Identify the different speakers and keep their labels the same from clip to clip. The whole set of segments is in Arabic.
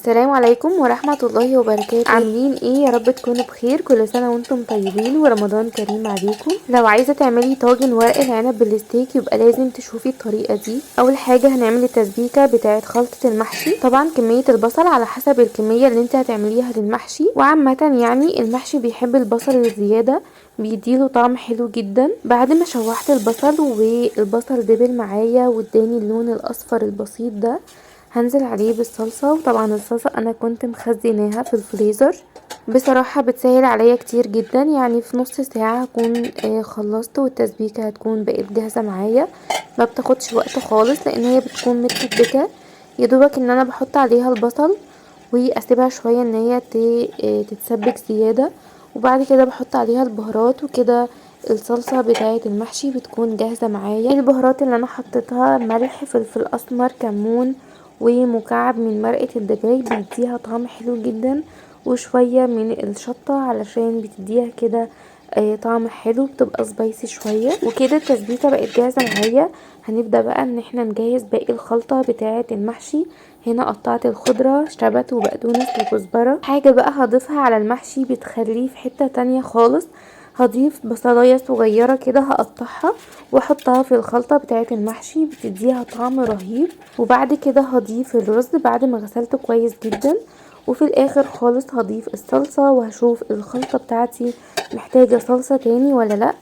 Speaker 1: السلام عليكم ورحمة الله وبركاته. عاملين ايه؟ يا رب تكونوا بخير. كل سنة وانتم طيبين ورمضان كريم عليكم. لو عايزة تعملي طاجن ورق العنب بالستيك يبقى لازم تشوفي الطريقة دي. اول حاجة هنعمل التسبيكة بتاعة خلطة المحشي. طبعا كمية البصل على حسب الكمية اللي انت هتعمليها للمحشي، وعامة يعني المحشي بيحب البصل الزيادة، بيديله طعم حلو جدا. بعد ما شوحت البصل والبصل دبل معايا واداني اللون الاصفر البسيط ده، هنزل عليه بالصلصة. وطبعا الصلصة انا كنت مخزناها في الفريزر، بصراحة بتسهل عليا كتير جدا. يعني في نص ساعة هكون خلصت، والتسبيكة هتكون بقت جاهزة معايا، ما بتاخدش وقت خالص لان هي بتكون متسبكة. يدوبك ان انا بحط عليها البصل واسيبها شوية ان هي تتسبك زيادة، وبعد كده بحط عليها البهارات وكده. الصلصة بتاعة المحشي بتكون جاهزة معايا. البهارات اللي انا حطيتها ملح، فلفل اسمر، كمون، ومكعب من مرقة الدجاج بيديها طعم حلو جدا، وشوية من الشطة علشان بتديها كده طعم حلو، بتبقى سبايسي شوية. وكده التسبيكة بقت جاهزة معايا. هنبدأ بقى ان احنا نجهز باقي الخلطة بتاعة المحشي. هنا قطعت الخضرة، شبت وبقدونس وكزبرة. حاجة بقى هضيفها على المحشي بتخليه في حتة تانية خالص، هضيف بصلاية صغيرة كده هقطعها واحطها في الخلطة بتاعة المحشي، بتديها طعم رهيب. وبعد كده هضيف الرز بعد ما غسلته كويس جدا، وفي الاخر خالص هضيف الصلصة وهشوف الخلطة بتاعتي محتاجة صلصة تاني ولا لا.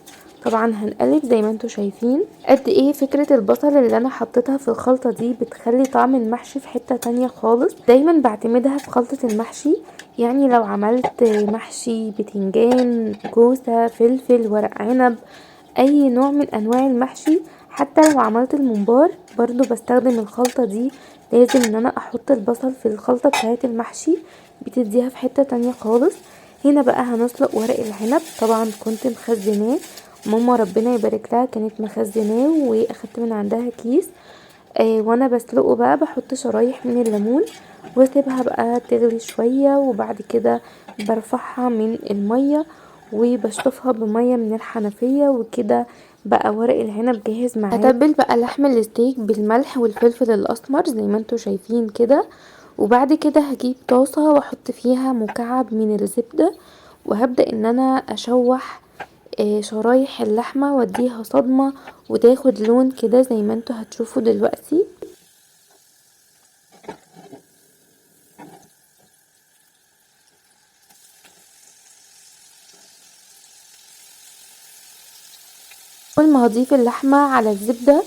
Speaker 1: طبعا هنقلب زي ما انتوا شايفين قد ايه فكرة البصل اللي انا حطيتها في الخلطة دي بتخلي طعم المحشي في حتة تانية خالص. دايما بعتمدها في خلطة المحشي. يعني لو عملت محشي بتنجان، كوسة، فلفل، ورق عنب، اي نوع من انواع المحشي، حتى لو عملت الممبار برضو بستخدم الخلطة دي. لازم ان انا احط البصل في الخلطة بتاعة المحشي، بتديها في حتة تانية خالص. هنا بقى هنسلق ورق العنب. طبعا كنت مخزناه، ماما ربنا يبارك لها كانت مخزناه واخدت من عندها كيس. وانا بسلقه بقى بحط شرايح من الليمون واسيبها بقى تغلي شوية، وبعد كده برفعها من المية وبشطفها بمية من الحنفية. وكده بقى ورق العنب جاهز معايا. هتبل بقى لحم الستيك بالملح والفلفل الاسمر زي ما انتوا شايفين كده، وبعد كده هجيب طاسة واحط فيها مكعب من الزبدة، وهبدأ ان انا اشوح شرايح اللحمة واديها صدمة وتاخد لون كده زي ما انتوا هتشوفوا دلوقتي. اول ما هضيف اللحمة على الزبدة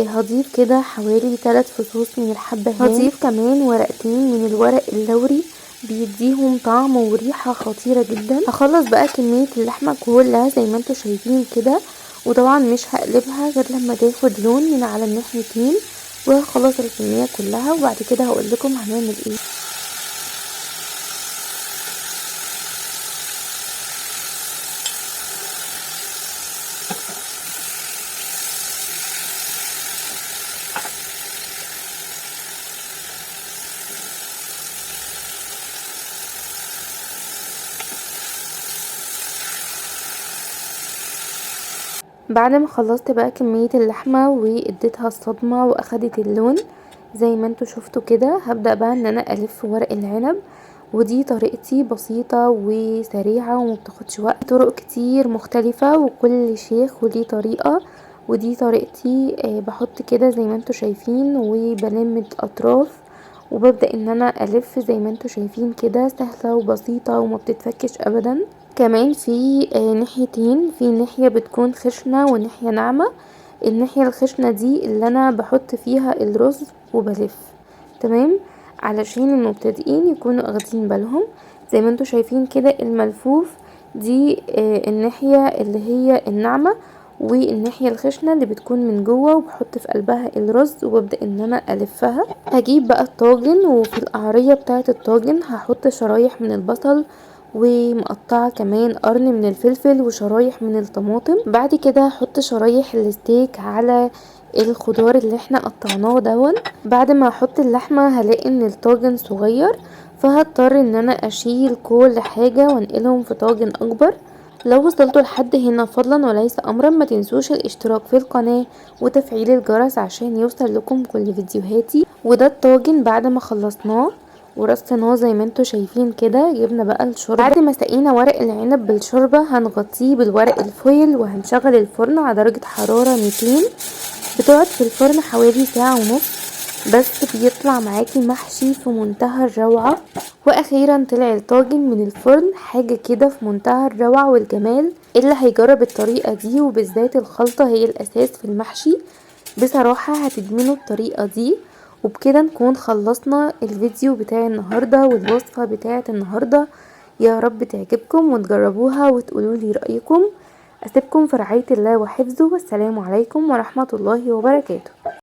Speaker 1: هضيف كده حوالي 3 فصوص من الحبهان. هضيف كمان ورقتين من الورق اللوري، بيديهم طعم وريحة خطيرة جدا. هخلص بقى كمية اللحمة كلها زي ما انتوا شايفين كده، وطبعا مش هقلبها غير لما تاخد لون من على الناحيتين، وهخلص الكمية كلها وبعد كده هقولكم هنعمل ايه. بعد ما خلصت بقى كمية اللحمة واديتها الصدمة واخدت اللون زي ما انتوا شفتوا كده، هبدأ بقى ان انا الف ورق العنب. ودي طريقتي بسيطة وسريعة ومبتاخدش وقت. طرق كتير مختلفة وكل شيخ وليه طريقة، ودي طريقتي. بحط كده زي ما انتوا شايفين وبلم الاطراف وببدأ ان انا الف زي ما انتوا شايفين كده، سهلة وبسيطة ومبتتفكش ابدا. كمان في ناحيتين، في ناحية بتكون خشنة وناحية ناعمة. الناحية الخشنة دي اللي انا بحط فيها الرز وبلف، تمام، علشان المبتدئين يكونوا اخدين بالهم. زي ما انتوا شايفين كده الملفوف دي الناحية اللي هي الناعمة، والناحية الخشنة اللي بتكون من جوه، وبحط في قلبها الرز وببدأ ان انا الفها. هجيب بقى الطاجن، وفي القعرية بتاعة الطاجن هحط شرايح من البصل ومقطعة كمان قرن من الفلفل وشرايح من الطماطم. بعد كده هحط شرايح الستيك على الخضار اللي احنا قطعناه دون. بعد ما احط اللحمة هلاقي ان الطاجن صغير، فهضطر ان انا اشيل كل حاجة وانقلهم في طاجن اكبر. لو وصلتوا لحد هنا فضلا وليس امرا ما تنسوش الاشتراك في القناة وتفعيل الجرس عشان يوصل لكم كل فيديوهاتي. وده الطاجن بعد ما خلصناه، ورصيناه زي ما انتوا شايفين كده. جبنا بقى الشوربه. بعد ما سقينا ورق العنب بالشوربه هنغطيه بالورق الفويل وهنشغل الفرن على درجه حراره 200. بتقعد في الفرن حوالي ساعه ونص، بس بيطلع معاكي محشي في منتهى الروعه. واخيرا طلع الطاجن من الفرن، حاجه كده في منتهى الروعه والجمال. اللي هيجرب الطريقه دي وبالذات الخلطه هي الاساس في المحشي، بصراحه هتدمنوا الطريقه دي. وبكده نكون خلصنا الفيديو بتاع النهارده والوصفه بتاعه النهارده. يا رب تعجبكم وتجربوها وتقولوا لي رايكم. اسيبكم في رعايه الله وحفظه، والسلام عليكم ورحمه الله وبركاته.